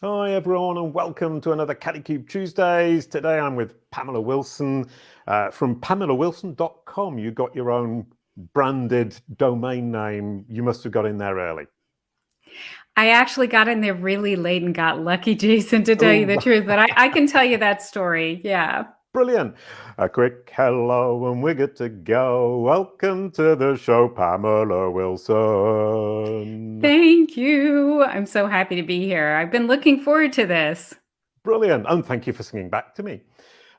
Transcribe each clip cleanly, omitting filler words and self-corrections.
Hi everyone and welcome to another Kalicube Tuesdays. Today I'm with Pamela Wilson from PamelaWilson.com. You got your own branded domain name. You must have got in there early. I actually got in there really late and got lucky, Jason, to tell you the truth, but I can tell you that story. Yeah. Brilliant. A quick hello and we're good to go. Welcome to the show, Pamela Wilson. Thank you. I'm so happy to be here. I've been looking forward to this. Brilliant. And thank you for singing back to me.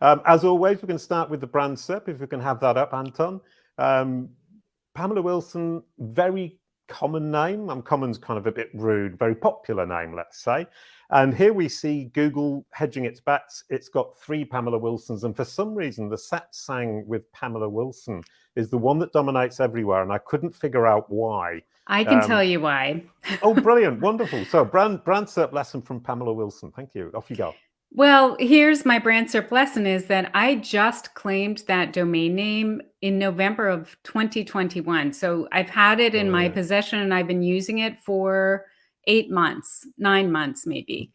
As always, we can start with the brand SERP, if we can have that up, Anton. Pamela Wilson, very common name. Common's kind of a bit rude, very popular name, let's say. And here we see Google hedging its bets. It's got 3 Pamela Wilsons. And for some reason, the Satsang with Pamela Wilson is the one that dominates everywhere. And I couldn't figure out why. I can tell you why. Oh, brilliant. Wonderful. So brand SERP lesson from Pamela Wilson. Thank you. Off you go. Well, here's my brand SERP lesson is that I just claimed that domain name in November of 2021. So I've had it in my possession and I've been using it for 8 months, 9 months maybe.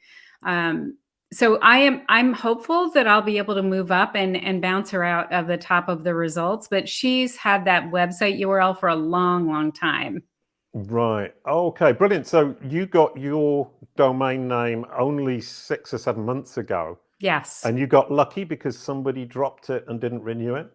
So I'm hopeful that I'll be able to move up and bounce her out of the top of the results, but she's had that website URL for a long, long time. Right. Okay, brilliant. So you got your domain name only 6 or 7 months ago. Yes. And you got lucky because somebody dropped it and didn't renew it?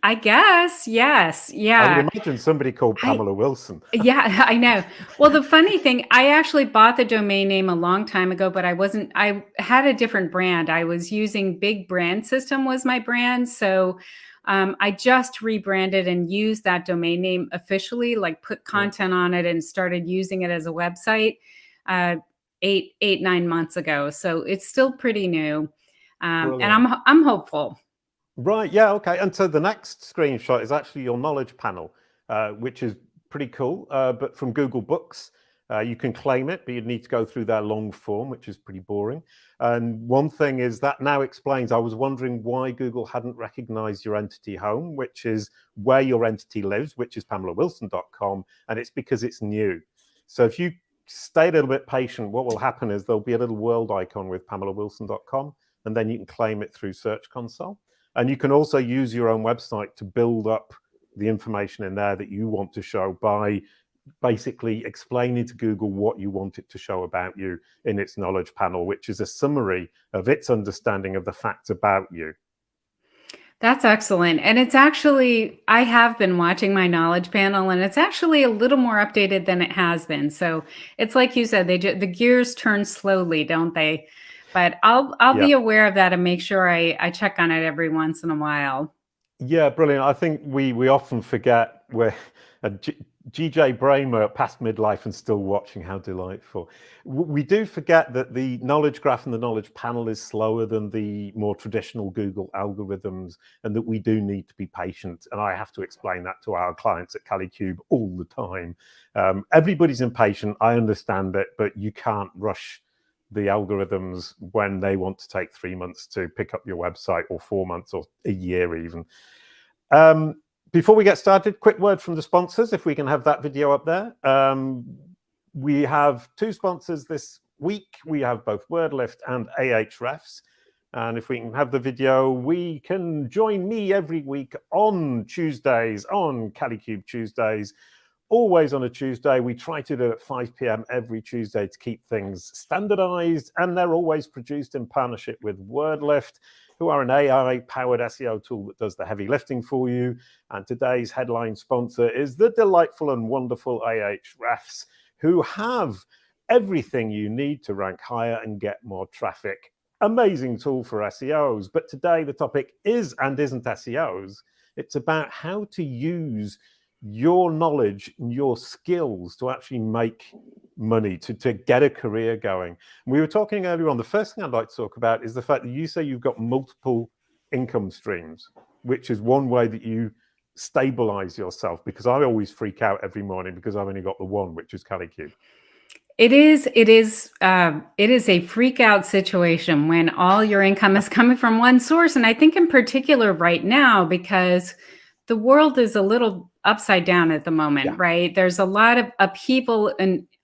I guess, yes. Yeah. I would imagine somebody called Pamela Wilson. Yeah, I know. Well, the funny thing, I actually bought the domain name a long time ago, but I had a different brand. I was using Big Brand System was my brand. So I just rebranded and used that domain name officially, like put content on it and started using it as a website 9 months ago. So it's still pretty new. And I'm hopeful. Right. Yeah. Okay. And so the next screenshot is actually your knowledge panel, which is pretty cool. But from Google Books, you can claim it, but you'd need to go through their long form, which is pretty boring. And one thing is that now explains, I was wondering why Google hadn't recognized your entity home, which is where your entity lives, which is PamelaWilson.com. And it's because it's new. So if you stay a little bit patient, what will happen is there'll be a little world icon with PamelaWilson.com, and then you can claim it through Search Console. And you can also use your own website to build up the information in there that you want to show by basically explaining to Google what you want it to show about you in its knowledge panel, which is a summary of its understanding of the facts about you. That's excellent. And it's actually, I have been watching my knowledge panel and it's actually a little more updated than it has been. So it's like you said, the gears turn slowly, don't they? But I'll be aware of that and make sure I check on it every once in a while. Yeah, brilliant. I think we often forget we're GJ Bramer past midlife and still watching. How delightful. We do forget that the knowledge graph and the knowledge panel is slower than the more traditional Google algorithms, and that we do need to be patient. And I have to explain that to our clients at Kalicube all the time. Everybody's impatient. I understand it, but you can't rush the algorithms when they want to take 3 months to pick up your website, or 4 months, or a year even. Before we get started, quick word from the sponsors, if we can have that video up there. We have 2 sponsors this week. We have both Wordlift and ahrefs. And if we can have the video, we can join me every week on Tuesdays, on Kalicube Tuesdays. Always on a Tuesday. We try to do it at 5 p.m. every Tuesday to keep things standardized, and they're always produced in partnership with Wordlift, who are an AI-powered SEO tool that does the heavy lifting for you. And today's headline sponsor is the delightful and wonderful ahrefs, who have everything you need to rank higher and get more traffic. Amazing tool for SEOs. But today the topic is and isn't SEOs. It's about how to use your knowledge and your skills to actually make money, to get a career going. We were talking earlier on, the first thing I'd like to talk about is the fact that you say you've got multiple income streams, which is one way that you stabilize yourself, because I always freak out every morning because I've only got the one, which is Kalicube. It is a freak out situation when all your income is coming from one source. And I think in particular right now, because the world is a little upside down at the moment, right? There's a lot of upheaval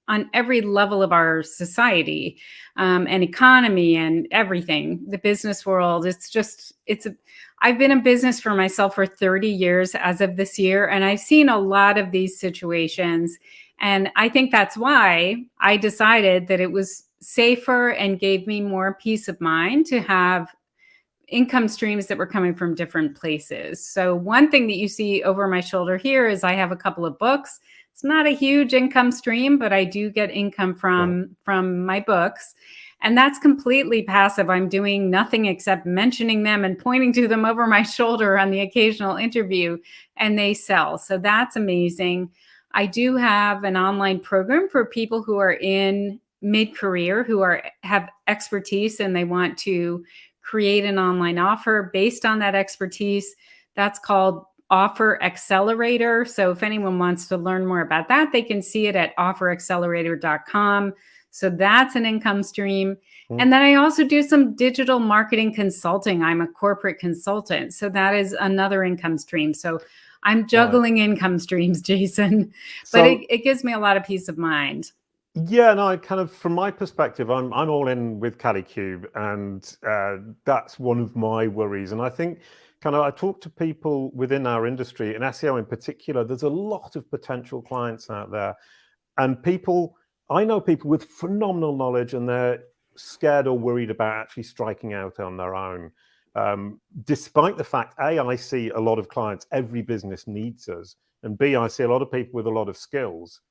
on every level of our society and economy and everything, the business world. I've been in business for myself for 30 years as of this year, and I've seen a lot of these situations. And I think that's why I decided that it was safer and gave me more peace of mind to have income streams that were coming from different places. So one thing that you see over my shoulder here is I have a couple of books. It's not a huge income stream, but I do get income from my books. And that's completely passive. I'm doing nothing except mentioning them and pointing to them over my shoulder on the occasional interview, and they sell. So that's amazing. I do have an online program for people who are in mid-career, who have expertise and they want to create an online offer based on that expertise. That's called Offer Accelerator. So if anyone wants to learn more about that, they can see it at offeraccelerator.com. So that's an income stream. And then I also do some digital marketing consulting. I'm a corporate consultant. So that is another income stream. So I'm juggling income streams, Jason, but it gives me a lot of peace of mind. Yeah, no, I kind of, from my perspective, I'm all in with Kalicube, and that's one of my worries. And I think I talk to people within our industry, and SEO in particular, there's a lot of potential clients out there. And I know people with phenomenal knowledge, and they're scared or worried about actually striking out on their own. Despite the fact, A, I see a lot of clients, every business needs us, and B, I see a lot of people with a lot of skills.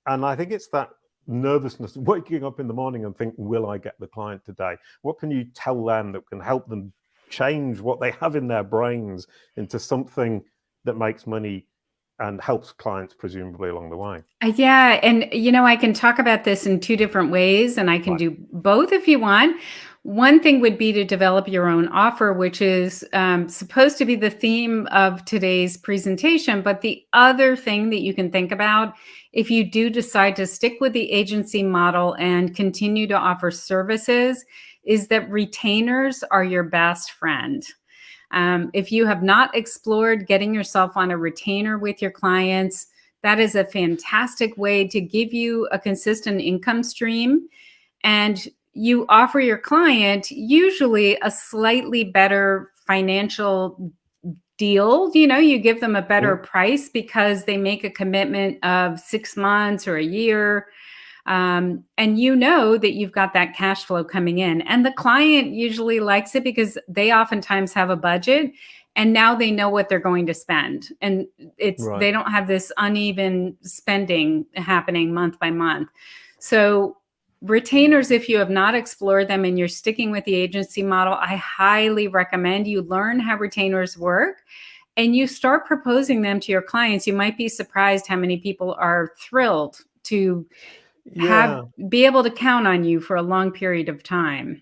And I think it's that nervousness, waking up in the morning and think, will I get the client today? What can you tell them that can help them change what they have in their brains into something that makes money and helps clients presumably along the way? Yeah. And, I can talk about this in two different ways, and I can do both if you want. One thing would be to develop your own offer, which is supposed to be the theme of today's presentation. But the other thing that you can think about, if you do decide to stick with the agency model and continue to offer services, is that retainers are your best friend. If you have not explored getting yourself on a retainer with your clients, that is a fantastic way to give you a consistent income stream. And you offer your client usually a slightly better financial deal. You give them a better price because they make a commitment of 6 months or a year. And that you've got that cash flow coming in. And the client usually likes it because they oftentimes have a budget, and now they know what they're going to spend. And they don't have this uneven spending happening month by month. So retainers, if you have not explored them and you're sticking with the agency model, I highly recommend you learn how retainers work and you start proposing them to your clients. You might be surprised how many people are thrilled to be able to count on you for a long period of time.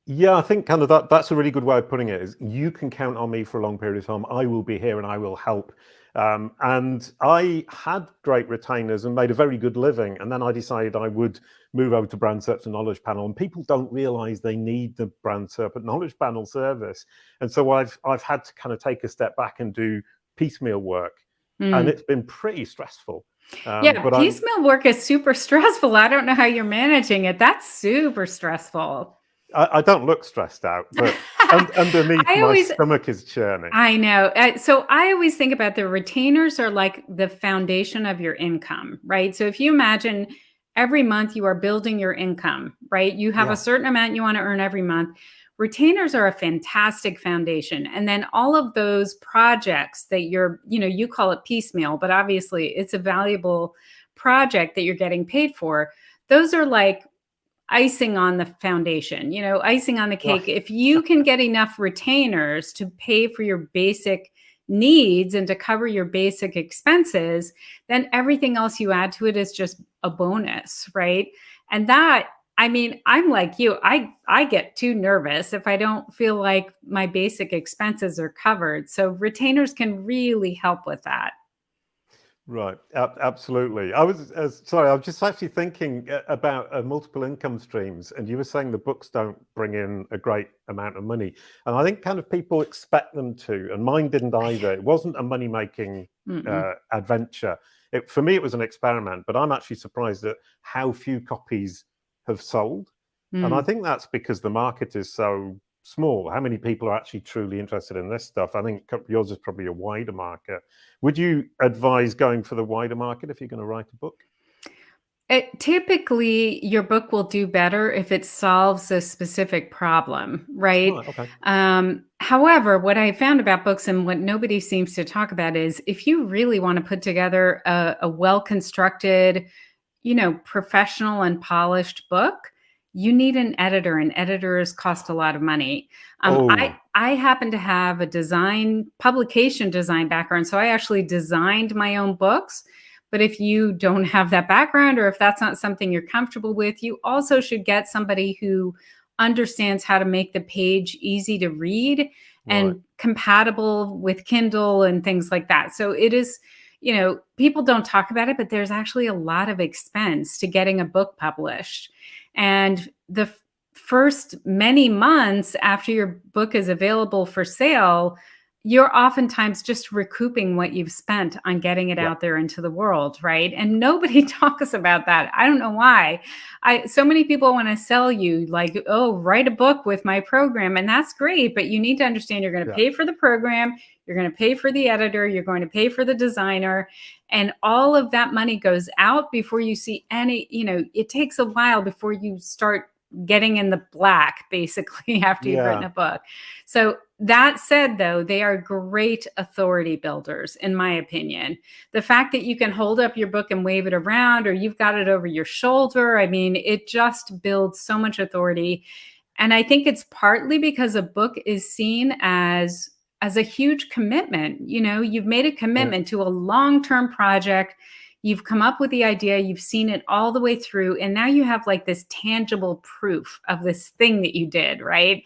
Yeah, I think that's a really good way of putting it, is you can count on me for a long period of time. I will be here and I will help. And I had great retainers and made a very good living. And then I decided I would move over to Brand SERP and Knowledge Panel. And people don't realize they need the Brand SERP and Knowledge Panel service. And so I've had to take a step back and do piecemeal work. And it's been pretty stressful. But piecemeal work is super stressful. I don't know how you're managing it. That's super stressful. I don't look stressed out, but underneath my stomach is churning. I know. So I always think about the retainers are like the foundation of your income, right? So if you imagine every month you are building your income, right? You have a certain amount you want to earn every month. Retainers are a fantastic foundation. And then all of those projects that you call it piecemeal, but obviously it's a valuable project that you're getting paid for. Those are like icing on the foundation, icing on the cake. If you can get enough retainers to pay for your basic needs and to cover your basic expenses, then everything else you add to it is just a bonus, right? And that, I'm like you, I get too nervous if I don't feel like my basic expenses are covered. So retainers can really help with that. Right, absolutely. I was just actually thinking about multiple income streams, and you were saying the books don't bring in a great amount of money, and I think people expect them to, and mine didn't either. It wasn't a money-making adventure. for me, it was an experiment, but I'm actually surprised at how few copies have sold. And I think that's because the market is so small. How many people are actually truly interested in this stuff? I think yours is probably a wider market. Would you advise going for the wider market if you're going to write a book? Typically, your book will do better if it solves a specific problem, right? Right, okay. However, what I found about books and what nobody seems to talk about is if you really want to put together a well-constructed, professional and polished book, you need an editor, and editors cost a lot of money. Oh, I happen to have a publication design background, so I actually designed my own books. But if you don't have that background, or if that's not something you're comfortable with, you also should get somebody who understands how to make the page easy to read right. and compatible with Kindle and things like that. So it is, people don't talk about it, but there's actually a lot of expense to getting a book published. And the first many months after your book is available for sale, you're oftentimes just recouping what you've spent on getting it Yeah. out there into the world, right? And nobody talks about that. I don't know why. So many people want to sell you like, oh, write a book with my program. And that's great, but you need to understand you're going to pay for the program, you're going to pay for the editor, you're going to pay for the designer, and all of that money goes out before you see any, it takes a while before you start getting in the black, basically, after you've written a book. So that said, though, they are great authority builders, in my opinion. The fact that you can hold up your book and wave it around, or you've got it over your shoulder, I mean, it just builds so much authority. And I think it's partly because a book is seen as a huge commitment. You've made a commitment to a long-term project. You've come up with the idea, you've seen it all the way through, and now you have like this tangible proof of this thing that you did, right?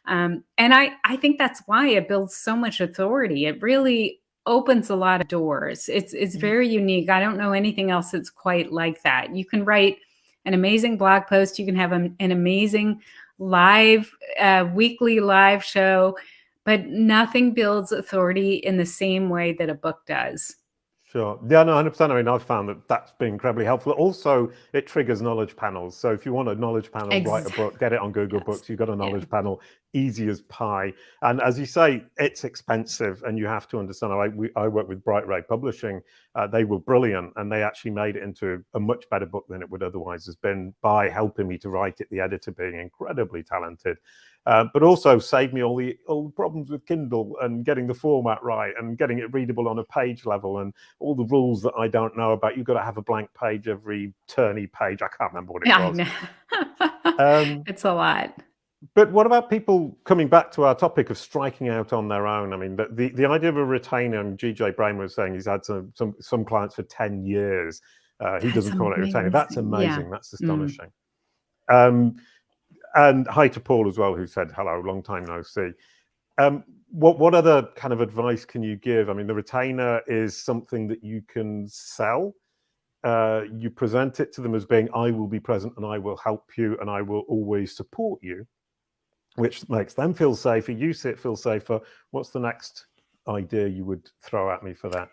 And I think that's why it builds so much authority. It really opens a lot of doors. It's very unique. I don't know anything else that's quite like that. You can write an amazing blog post. You can have an amazing weekly live show, but nothing builds authority in the same way that a book does. Sure. Yeah, no, 100%. I mean, I've found that that's been incredibly helpful. Also, it triggers knowledge panels. So if you want a knowledge panel, write a book, get it on Google Books, you've got a knowledge panel, easy as pie. And as you say, it's expensive, and you have to understand. I work with Bright Ray Publishing. They were brilliant, and they actually made it into a much better book than it would otherwise have been by helping me to write it, the editor being incredibly talented. But also saved me all the problems with Kindle and getting the format right and getting it readable on a page level and all the rules that I don't know about. You've got to have a blank page every turny page. I can't remember what it was. I know. It's a lot. But what about people, coming back to our topic of striking out on their own? I mean, the idea of a retainer, and GJ Brain was saying he's had some clients for 10 years. He doesn't call it a retainer. That's amazing. Yeah. That's astonishing. And hi to Paul as well, who said, hello, long time no see. What other kind of advice can you give? I mean, the retainer is something that you can sell. You present it to them as being, I will be present and I will help you and I will always support you, which makes them feel safer. You feel safer. What's the next idea you would throw at me for that?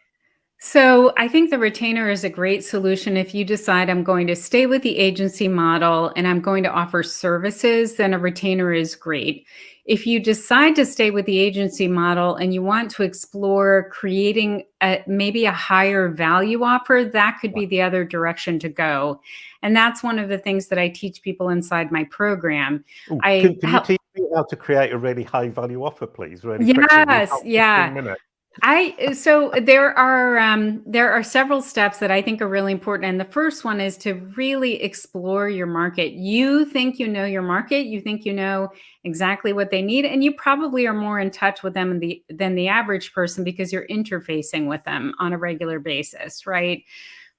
So I think the retainer is a great solution. If you decide I'm going to stay with the agency model and I'm going to offer services, then a retainer is great. If you decide to stay with the agency model and you want to explore creating maybe a higher value offer, that could be the other direction to go. And that's one of the things that I teach people inside my program. Ooh, can you teach me how to create a really high value offer, please? Really yes, quickly? yeah. So there are several steps that I think are really important. And the first one is to really explore your market. You think you know your market, you think you know exactly what they need, and you probably are more in touch with them than the average person because you're interfacing with them on a regular basis, right?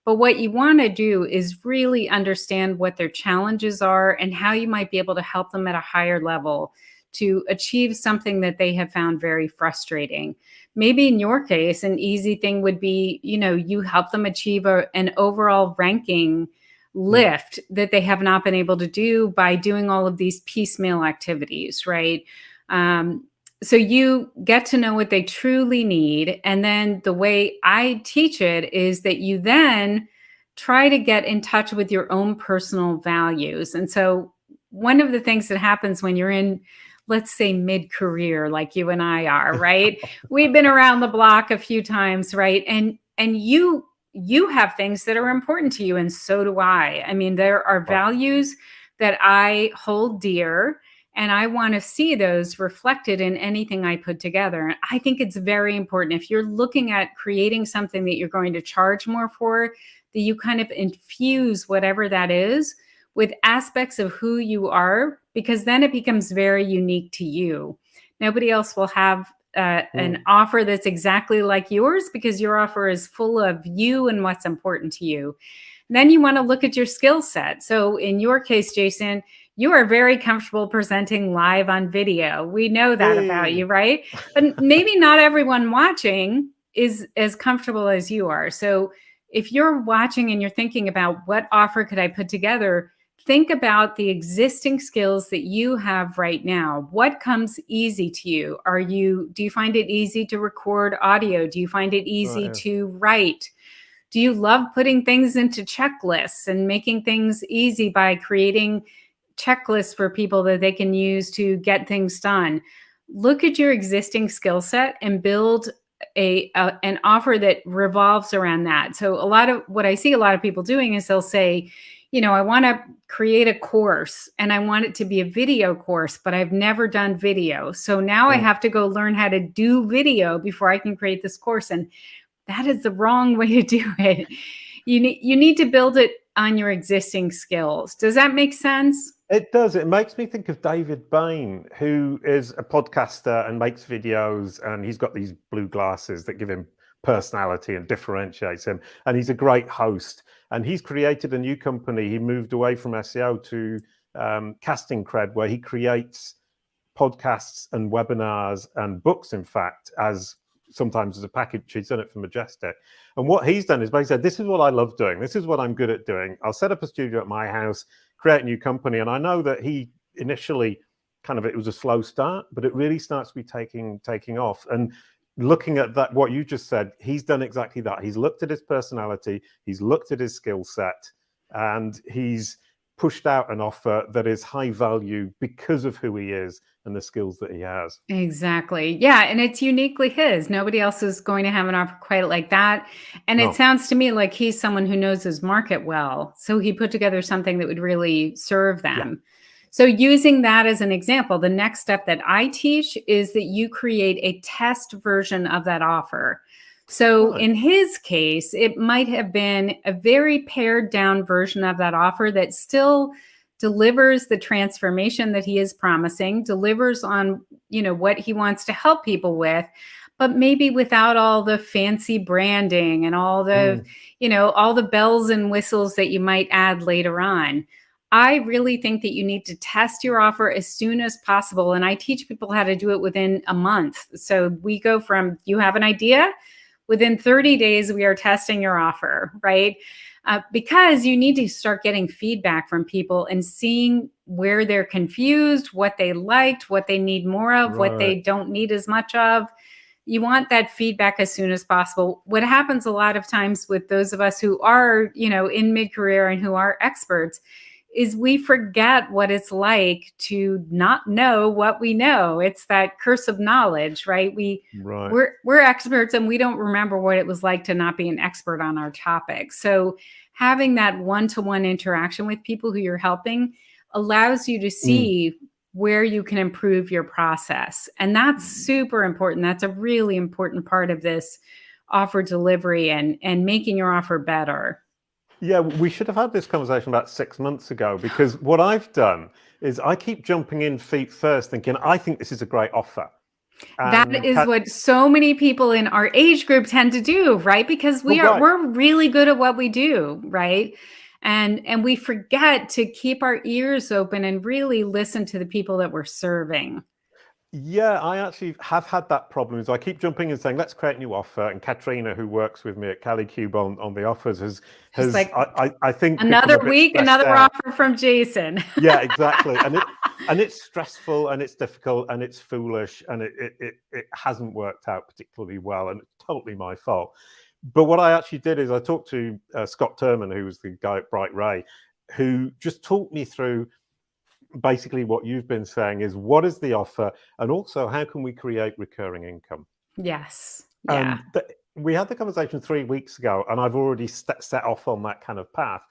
But what you want to do is really understand what their challenges are and how you might be able to help them at a higher level to achieve something that they have found very frustrating. Maybe in your case, an easy thing would be, you help them achieve an overall ranking lift that they have not been able to do by doing all of these piecemeal activities, right? So you get to know what they truly need. And then the way I teach it is that you then try to get in touch with your own personal values. And so one of the things that happens when you're in, let's say, mid-career, like you and I are, right? We've been around the block a few times, right? And you have things that are important to you, and so do I. I mean, there are values that I hold dear, and I want to see those reflected in anything I put together. And I think it's very important, if you're looking at creating something that you're going to charge more for, that you kind of infuse whatever that is with aspects of who you are, because then it becomes very unique to you. Nobody else will have an offer that's exactly like yours, because your offer is full of you and what's important to you. Then you want to look at your skill set. So in your case, Jason, you are very comfortable presenting live on video. We know that about you, right? But maybe not everyone watching is as comfortable as you are. So if you're watching and you're thinking about what offer could I put together, think about the existing skills that you have right now. What comes easy to you? Do you find it easy to record audio? Do you find it easy to write? Do you love putting things into checklists and making things easy by creating checklists for people that they can use to get things done? Look at your existing skill set and build an offer that revolves around that. So a lot of what I see a lot of people doing is they'll say, I want to create a course and I want it to be a video course, but I've never done video. So now I have to go learn how to do video before I can create this course. And that is the wrong way to do it. You need to build it on your existing skills. Does that make sense? It does. It makes me think of David Bain, who is a podcaster and makes videos, and he's got these blue glasses that give him personality and differentiates him. And he's a great host. And he's created a new company. He moved away from SEO to Casting Cred, where he creates podcasts and webinars and books, in fact, sometimes as a package. He's done it for Majestic. And what he's done is basically said, this is what I love doing. This is what I'm good at doing. I'll set up a studio at my house, create a new company. And I know that he initially it was a slow start, but it really starts to be taking off. And looking at that, what you just said, he's done exactly that. He's looked at his personality, he's looked at his skill set, and he's pushed out an offer that is high value because of who he is and the skills that he has. Exactly. Yeah. And it's uniquely his. Nobody else is going to have an offer quite like that. And it sounds to me like he's someone who knows his market well. So he put together something that would really serve them. Yeah. So using that as an example, the next step that I teach is that you create a test version of that offer. So in his case, it might have been a very pared down version of that offer that still delivers the transformation that he is promising, delivers on, what he wants to help people with, but maybe without all the fancy branding and all the, all the bells and whistles that you might add later on. I really think that you need to test your offer as soon as possible. And I teach people how to do it within a month. So we go from, you have an idea, within 30 days, we are testing your offer, right? Because you need to start getting feedback from people and seeing where they're confused, what they liked, what they need more of, what they don't need as much of. You want that feedback as soon as possible. What happens a lot of times with those of us who are, in mid-career and who are experts is we forget what it's like to not know what we know. It's that curse of knowledge, right? We're experts and we don't remember what it was like to not be an expert on our topic. So having that one-to-one interaction with people who you're helping allows you to see where you can improve your process. And that's super important. That's a really important part of this offer delivery and making your offer better. Yeah, we should have had this conversation about 6 months ago, because what I've done is I keep jumping in feet first thinking, I think this is a great offer. That is what so many people in our age group tend to do, right? Because we're really good at what we do, right? And we forget to keep our ears open and really listen to the people that we're serving. Yeah, I actually have had that problem. So I keep jumping and saying, let's create a new offer. And Katrina, who works with me at Kalicube on the offers, has like, I think another week, another offer from Jason. Yeah, exactly. And And it's stressful and it's difficult and it's foolish and it hasn't worked out particularly well, and it's totally my fault. But what I actually did is I talked to Scott Turman, who was the guy at Bright Ray, who just talked me through basically what you've been saying is what is the offer, and also how can we create recurring income? Yes. Yeah. And we had the conversation 3 weeks ago, and I've already set off on that kind of path.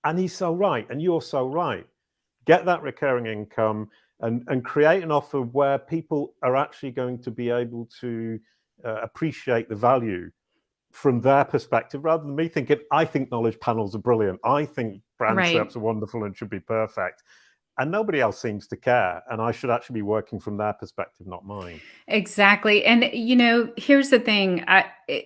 And he's so right, and you're so right. Get that recurring income and create an offer where people are actually going to be able to appreciate the value from their perspective, rather than me thinking, I think knowledge panels are brilliant. I think brand SERPs are wonderful and should be perfect. And nobody else seems to care. And I should actually be working from their perspective, not mine. Exactly. And, here's the thing.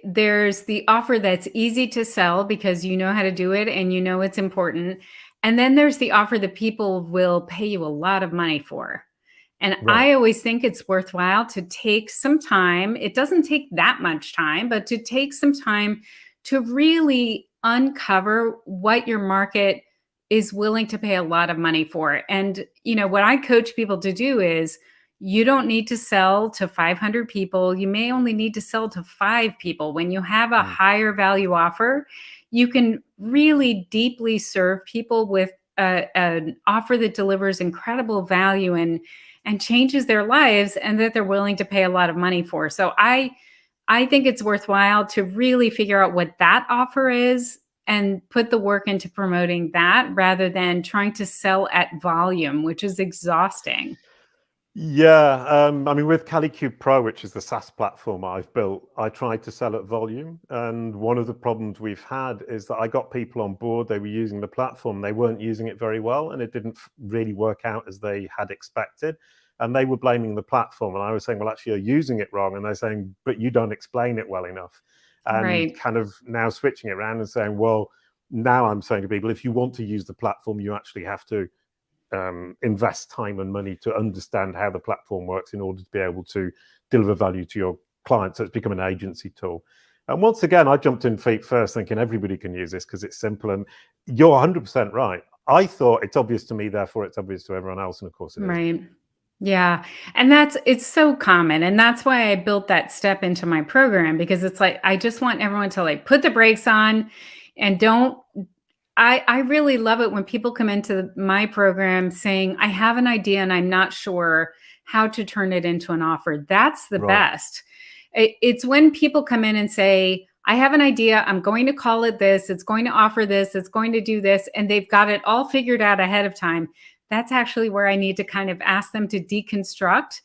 There's the offer that's easy to sell because you know how to do it and you know it's important. And then there's the offer that people will pay you a lot of money for. And Right. I always think it's worthwhile to take some time. It doesn't take that much time, but to take some time to really uncover what your market is willing to pay a lot of money for. And, what I coach people to do is you don't need to sell to 500 people. You may only need to sell to 5 people. When you have a higher value offer, you can really deeply serve people with an offer that delivers incredible value and changes their lives, and that they're willing to pay a lot of money for. So I think it's worthwhile to really figure out what that offer is and put the work into promoting that rather than trying to sell at volume, which is exhausting. Yeah, I mean, with Kalicube Pro, which is the SaaS platform I've built, I tried to sell at volume. And one of the problems we've had is that I got people on board, they were using the platform, they weren't using it very well, and it didn't really work out as they had expected. And they were blaming the platform. And I was saying, well, actually, you're using it wrong. And they're saying, but you don't explain it well enough. And kind of now switching it around and saying, well, now I'm saying to people, if you want to use the platform, you actually have to invest time and money to understand how the platform works in order to be able to deliver value to your clients. So it's become an agency tool. And once again, I jumped in feet first thinking everybody can use this because it's simple. And you're 100% right. I thought it's obvious to me, therefore it's obvious to everyone else. And of course it is. Right. Yeah. And it's so common. And that's why I built that step into my program, because it's like, I just want everyone to put the brakes on and I really love it when people come into my program saying, I have an idea and I'm not sure how to turn it into an offer. That's the best. It's when people come in and say, I have an idea, I'm going to call it this, it's going to offer this, it's going to do this, and they've got it all figured out ahead of time. That's actually where I need to kind of ask them to deconstruct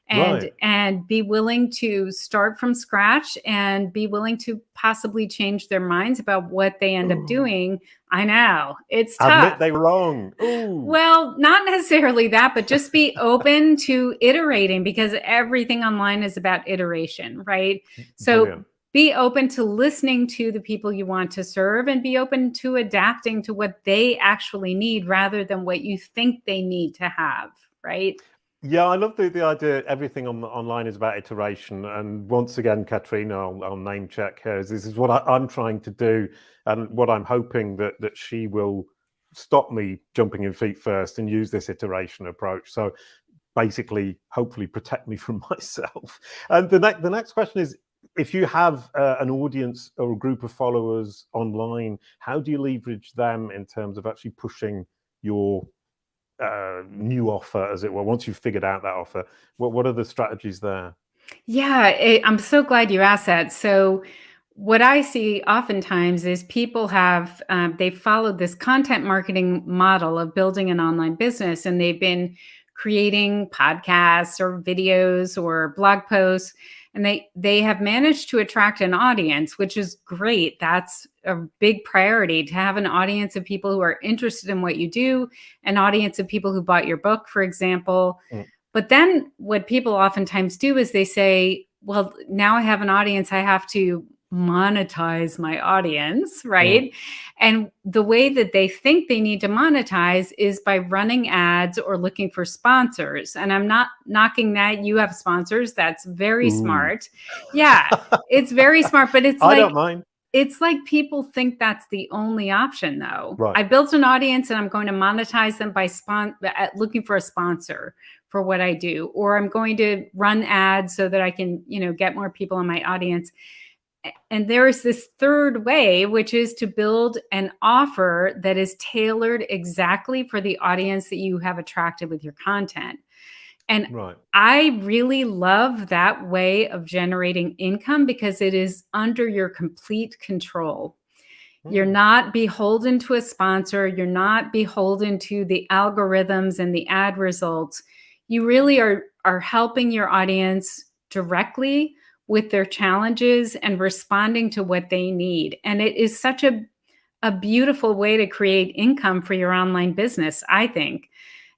and be willing to start from scratch and be willing to possibly change their minds about what they end up doing. I know it's tough. Admit they were wrong. Ooh. Well, not necessarily that, but just be open to iterating, because everything online is about iteration, right? So Brilliant. Be open to listening to the people you want to serve, and be open to adapting to what they actually need rather than what you think they need to have, right? Yeah, I love the idea. Everything online is about iteration. And once again, Katrina, I'll name check her. This is what I'm trying to do, and what I'm hoping that she will stop me jumping in feet first and use this iteration approach. So basically, hopefully, protect me from myself. And the next question is, if you have an audience or a group of followers online, how do you leverage them in terms of actually pushing your new offer, as it were, once you've figured out that offer? What are the strategies there? Yeah, I'm so glad you asked that. So what I see oftentimes is people have, they've followed this content marketing model of building an online business, and they've been creating podcasts or videos or blog posts, and they have managed to attract an audience, which is great. That's a big priority, to have an audience of people who are interested in what you do, an audience of people who bought your book, for example. But then what people oftentimes do is they say, well, now I have an audience, I have to monetize my audience, right? And the way that they think they need to monetize is by running ads or looking for sponsors. And I'm not knocking that. You have sponsors. That's very smart. Yeah, it's very smart, but it's I don't mind. It's like people think that's the only option, though. Right. I built an audience and I'm going to monetize them by looking for a sponsor for what I do, or I'm going to run ads so that I can, get more people in my audience. And there is this third way, which is to build an offer that is tailored exactly for the audience that you have attracted with your content. And Right. I really love that way of generating income because it is under your complete control. You're not beholden to a sponsor. You're not beholden to the algorithms and the ad results. You really are helping your audience directly with their challenges and responding to what they need. And it is such a beautiful way to create income for your online business, I think.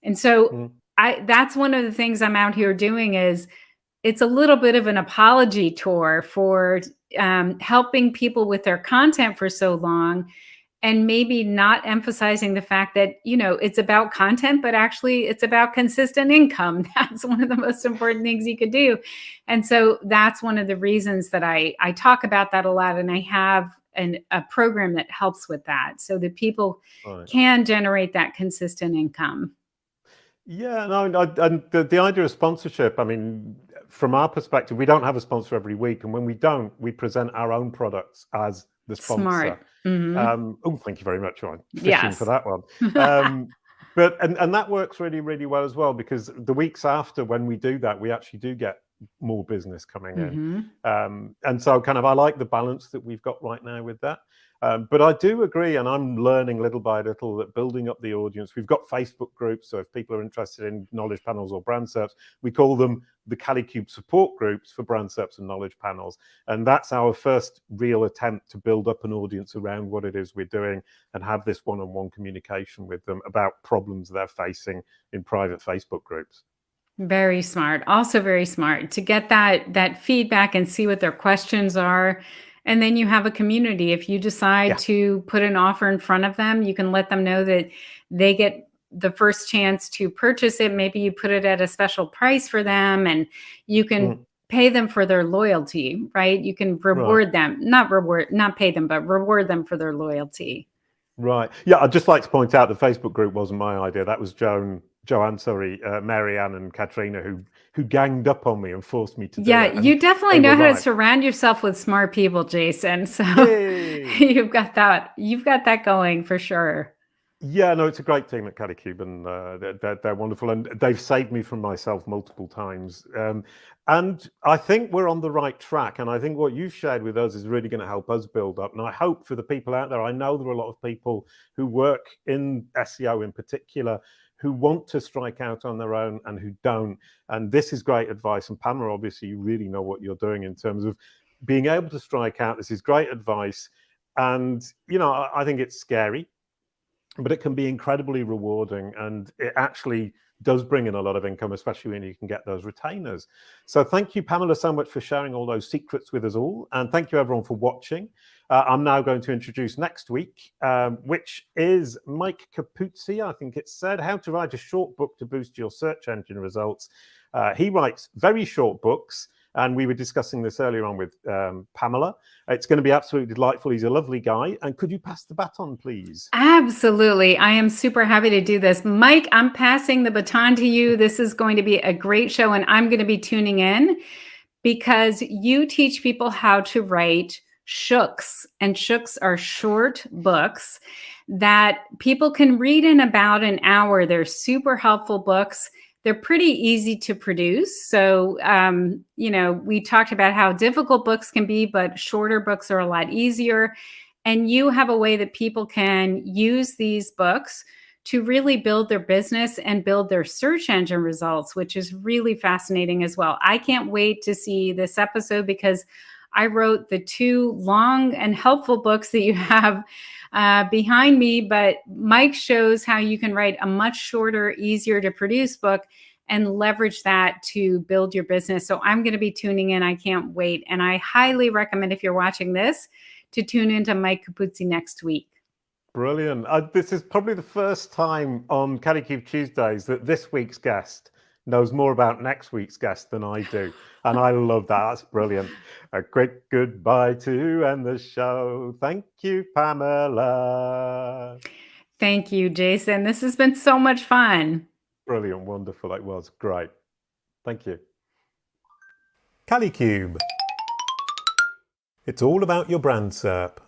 And so that's one of the things I'm out here doing is it's a little bit of an apology tour for helping people with their content for so long and maybe not emphasizing the fact that, it's about content, but actually it's about consistent income. That's one of the most important things you could do. And so that's one of the reasons that I talk about that a lot. And I have a program that helps with that so that people can generate that consistent income. Yeah, no, and the idea of sponsorship, I mean, from our perspective, we don't have a sponsor every week. And when we don't, we present our own products as the sponsor. Smart. Mm-hmm. Thank you very much. I'm fishing for that one. But that works really, really well as well, because the weeks after when we do that, we actually do get more business coming in. And so I like the balance that we've got right now with that. But I do agree, and I'm learning little by little that building up the audience, we've got Facebook groups. So if people are interested in knowledge panels or brand SERPs, we call them the Kalicube support groups for brand SERPs and knowledge panels. And that's our first real attempt to build up an audience around what it is we're doing and have this one-on-one communication with them about problems they're facing in private Facebook groups. Very smart. Also very smart to get that feedback and see what their questions are. And then you have a community. If you decide to put an offer in front of them, you can let them know that they get the first chance to purchase it. Maybe you put it at a special price for them and you can pay them for their loyalty, right? You can reward them, not pay them, but reward them for their loyalty. Right. Yeah, I'd just like to point out the Facebook group wasn't my idea. That was Mary Ann and Katrina who ganged up on me and forced me to do it. Yeah, you definitely know how to surround yourself with smart people, Jason. So you've got that going for sure. Yeah, no, it's a great team at Kalicube, and they're wonderful, and they've saved me from myself multiple times. And I think we're on the right track, and I think what you've shared with us is really going to help us build up. And I hope for the people out there, I know there are a lot of people who work in SEO in particular who want to strike out on their own and who don't. And this is great advice. And Pamela, obviously, you really know what you're doing in terms of being able to strike out. This is great advice. And, I think it's scary, but it can be incredibly rewarding, and it actually does bring in a lot of income, especially when you can get those retainers. So thank you, Pamela, so much for sharing all those secrets with us all. And thank you, everyone, for watching. I'm now going to introduce next week, which is Mike Capuzzi, I think it said, how to write a short book to boost your search engine results. He writes very short books. And we were discussing this earlier on with Pamela. It's going to be absolutely delightful. He's a lovely guy. And could you pass the baton, please? Absolutely. I am super happy to do this. Mike, I'm passing the baton to you. This is going to be a great show, and I'm going to be tuning in because you teach people how to write shooks. And shooks are short books that people can read in about an hour. They're super helpful books. They're pretty easy to produce. So, we talked about how difficult books can be, but shorter books are a lot easier. And you have a way that people can use these books to really build their business and build their search engine results, which is really fascinating as well. I can't wait to see this episode because I wrote the 2 long and helpful books that you have behind me, but Mike shows how you can write a much shorter, easier to produce book and leverage that to build your business. So I'm going to be tuning in. I can't wait. And I highly recommend, if you're watching this, to tune into Mike Capuzzi next week. Brilliant. This is probably the first time on Kalicube Tuesdays that this week's guest knows more about next week's guest than I do. And I love that. That's brilliant. A quick goodbye to end the show. Thank you, Pamela. Thank you, Jason. This has been so much fun. Brilliant, wonderful. It was great. Thank you. Kalicube. It's all about your brand SERP.